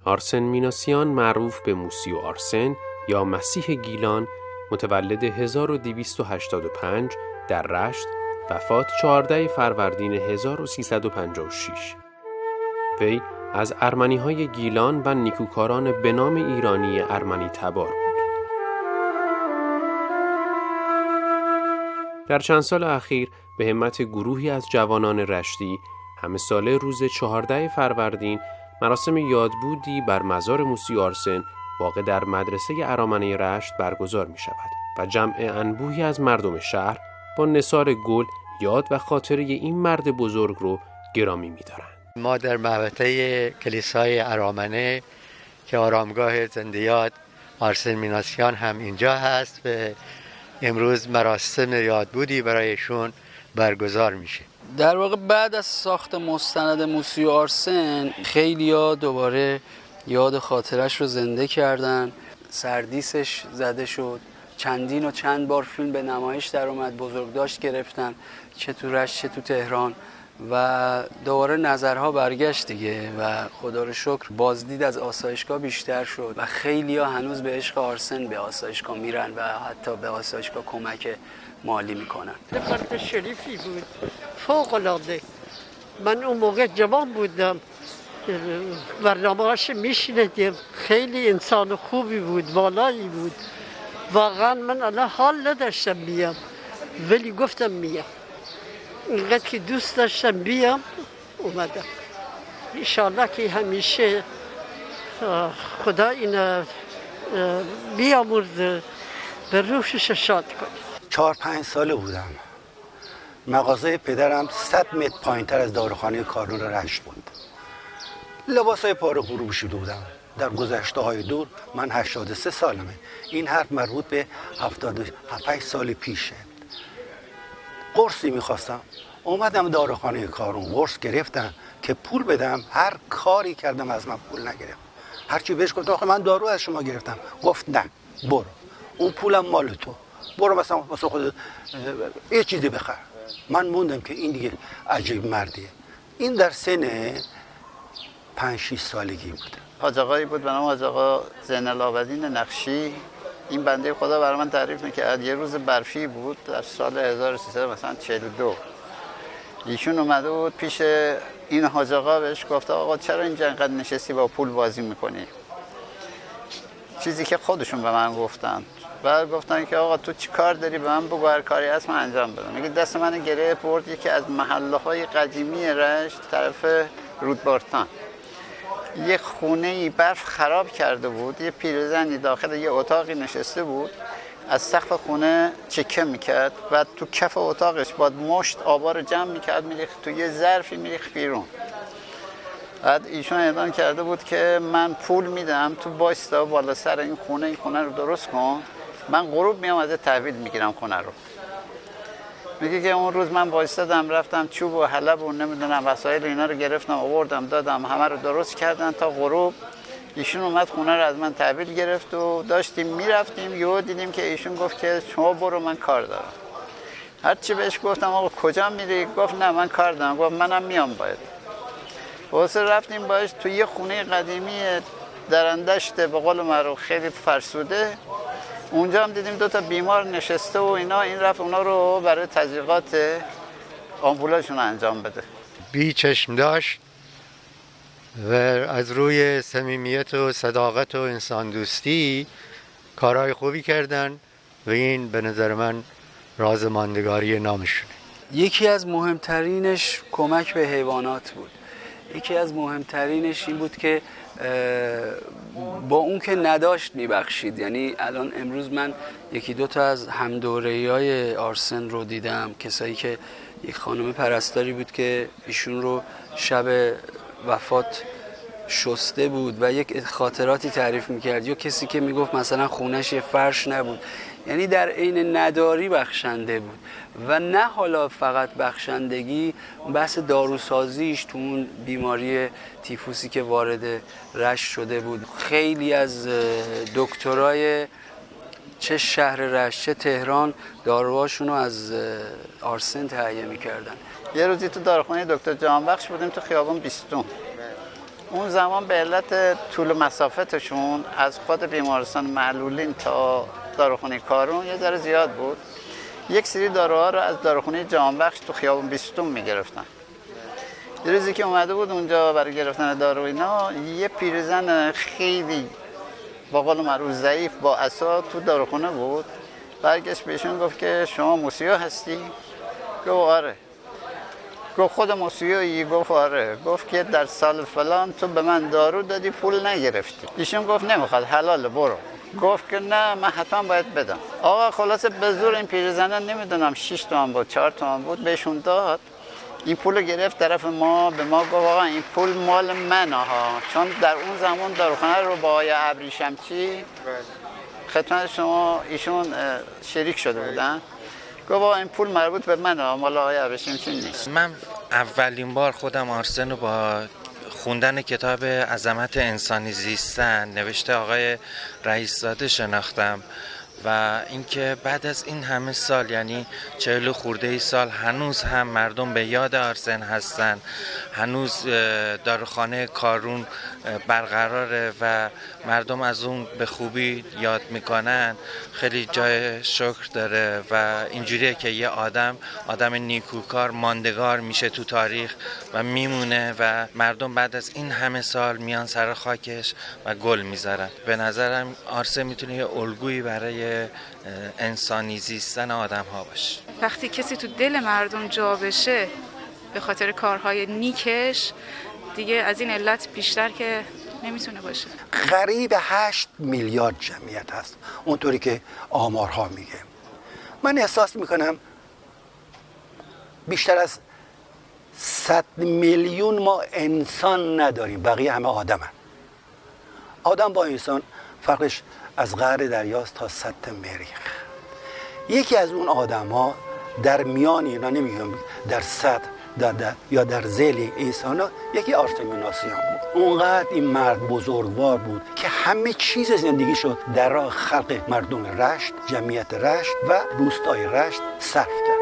آرسن میناسیان معروف به موسی آرسن یا مسیح گیلان متولد 1285 در رشت، وفات 14 فروردین 1356. وی از ارمنی‌های گیلان و نیکوکاران به نام ایرانی ارمنی تبار بود. در چند سال اخیر به همت گروهی از جوانان رشتی همه ساله روز 14 فروردین مراسم یادبودی بر مزار موسی آرسن واقع در مدرسه ارامنه رشت برگزار می شود و جمع انبوهی از مردم شهر با نثار گل یاد و خاطره این مرد بزرگ رو گرامی می دارند. ما در محوطه کلیسای ارامنه که آرامگاه زنده یاد آرسن میناسیان هم اینجا هست و امروز مراسم یادبودی برایشون برگزار میشه. در واقع بعد از ساخت مستند موسی آرسن خیلی‌ها دوباره یاد خاطرش رو زنده کردن، سردیسش زده شد، چندین و چند بار فیلم به نمایش در اومد، بزرگداشت گرفتن چه تو رشت چه تو تهران و دوباره نظرها برگشت دیگه و خدا رو شکر بازدید از آسایشگاه بیشتر شد و خیلی‌ها هنوز به عشق آرسن به آسایشگاه میرن و حتی به آسایشگاه کمک مالی میکنن. فرد شریفی بود، فوق‌العاده. من اون موقع جوان بودم، برنامه‌اش میشنیدم، خیلی انسان خوبی بود، والایی بود. واقعا من الان حال نداشتم بیام ولی گفتم میام. اینقدر که دوست داشتم بیام اومدم. انشالله که همیشه خدا این بیامرزه به روحش شاد کنه. 4-5 ساله بودم. مغازه پدرم 100 متر پایین‌تر از داروخانه کارون رشت بود. لباسای پاره غروب شده بودم. در گذشته‌های دور من 83 سالمه. این حرف مربوط به 78 سال پیشه. قرصی می‌خواستم. اومدم داروخانه کارون، قرص گرفتم که پول بدم. هر کاری کردم از من پول نگرفت. هرچی بهش گفتم آخه من دارو از شما گرفتم. گفت نه، برو. اون پولم مال تو. برو مثلا واسه خودت یه چیزی بخر. من موندم که این دیگه عجیب مردیه. این در سن 5-6 سالگی بود. حاج آقایی بود به نام حاج آقا زین العابدین نقشی. این بنده خدا برای من تعریف می‌کرد. یه روز برفی بود در سال 1342. ایشون اومده بود پیش این حاج آقا، بهش گفت آقا چرا اینجا اینقدر نشستی با پول بازی می‌کنی؟ چیزی که خودشون به من گفتن. بعد گفتن که آقا تو چی کار داری، به من بگو هر کاری هست من انجام بدم. میگه دست من گره برد یکی از محله‌های قدیمی رشت طرف رودبارتان. یه خونه‌ای برف خراب کرده بود، یه پیرزنی داخل یه اتاقی نشسته بود، از سقف خونه چکه میکرد، بعد تو کف اتاقش با مشت آبا رو جمع میکرد میریخت تو یه ظرفی میریخت بیرون. بعد ایشون اعلان کرده بود که من پول میدم تو بایستا بالا سر این خونه رو درست کن، من غروب میام ازت تحویل میگیرم خونه رو. میگه که اون روز من وایسادم، رفتم چوب و حلب و نمیدونم وسایل اینا رو گرفتم آوردم دادم، همه رو درست کردن تا غروب. ایشون اومد خونه رو از من تحویل گرفت و داشتیم میرفتیم، یهو دیدیم که ایشون گفت که شما برو من کار دارم. هرچی بهش گفتم آقا کجا میری؟ گفت نه من کار دارم. گفت منم میام باید. واسه رفتیم باش تو یه خونه قدیمی درندشته به قول معروف خیلی فرسوده. اونجا هم دیدیم 2 تا بیمار نشسته و اینا، این رفت اونا رو برای تزریقات آمپولاشون انجام بده. بی چشم داشت و از روی صمیمیت و صداقت و انسان دوستی کارهای خوبی کردن و این به نظر من راز ماندگاری نامشونه. یکی از مهمترینش کمک به حیوانات بود. یکی از مهمترینش این بود که با اون که نداشت میبخشید. یعنی الان امروز من 1-2 تا از همدوره‌های آرسن رو دیدم، کسایی که یک خانم پرستاری بود که ایشون رو شب وفات شسته بود و یک خاطراتی تعریف میکرد، یا کسی که میگفت مثلا خونش یه فرش نبود. یعنی در عین نداری بخشنده بود و نه حالا فقط بخشندگی، بحث داروسازیش تو اون بیماری تیفوسی که وارد رشت شده بود. خیلی از دکترای چه شهر رشت چه تهران داروهاشون رو از آرسن تهیه میکردن. یه روزی تو داروخانه دکتر جهانبخش بودیم تو خیابان 20. اون زمان به علت طول مسافتشون از خود بیمارستان معلولین تا داروخانه کارون یه ذره زیاد بود. یک سری داروها رو از داروخانه جهانبخش تو خیابون بیستون میگرفتن. یه روزی که اومده بود اونجا برای گرفتن دارو اینا، یه پیرزن خیلی با قول معروف ضعیف با عصا تو داروخانه بود. برگشت بهشون گفت که شما موسیو هستی؟ گفت آره. گفت خود موسیویی؟ گفت آره. گفت که در سال فلان تو به من دارو دادی پول نگرفتی. ایشون گفت نمیخواد، حلاله، برو. گفت که نه من حتما باید بدم. آقا خلاصه به زور این پیرزنه نمیدونم 6 تومن بود 4 تومن بود بهشون داد. این پول گرفت طرف ما، به ما گفت آقا این پول مال منه ها، چون در اون زمان داروخانه رو با آقای ابریشمچی خدمت شما ایشون شریک شده بودن. گفت آقا این پول مربوط به منه، مال آقای ابریشمچی نیست. من اولین بار خودم آرسن رو با خوندن کتاب عظمت انسانی زیستن نوشته آقای رئیس زاده شناختم و اینکه بعد از این همه سال، یعنی 40 خورده سال، هنوز هم مردم به یاد آرسن هستن، هنوز داروخانه کارون برقراره و مردم از اون به خوبی یاد میکنن، خیلی جای شکر داره و اینجوریه که یه آدم نیکوکار ماندگار میشه تو تاریخ و میمونه و مردم بعد از این همه سال میان سر خاکش و گل میذارن. به نظرم آرسن میتونه یه الگویی برای انسانی زیستن آدم ها باشه. وقتی کسی تو دل مردم جا بشه به خاطر کارهای نیکش، دیگه از این علت بیشتر که نمیتونه باشه. قریب 8 میلیارد جمعیت هست اونطوری که آمارها میگه. من احساس میکنم بیشتر از 100 میلیون ما انسان نداریم، بقیه همه آدمن. آدم با انسان فرقش از قعر دریاست تا سطح مریخ. یکی از اون آدم ها در میان اینا، نمیگم در سطح یا در ذیل انسان ها، یکی آرتمیناسیان بود. اونقدر این مرد بزرگوار بود که همه چیز زندگی شد در راه خلق مردم رشت، جمعیت رشت و روستای رشت صرف کرد.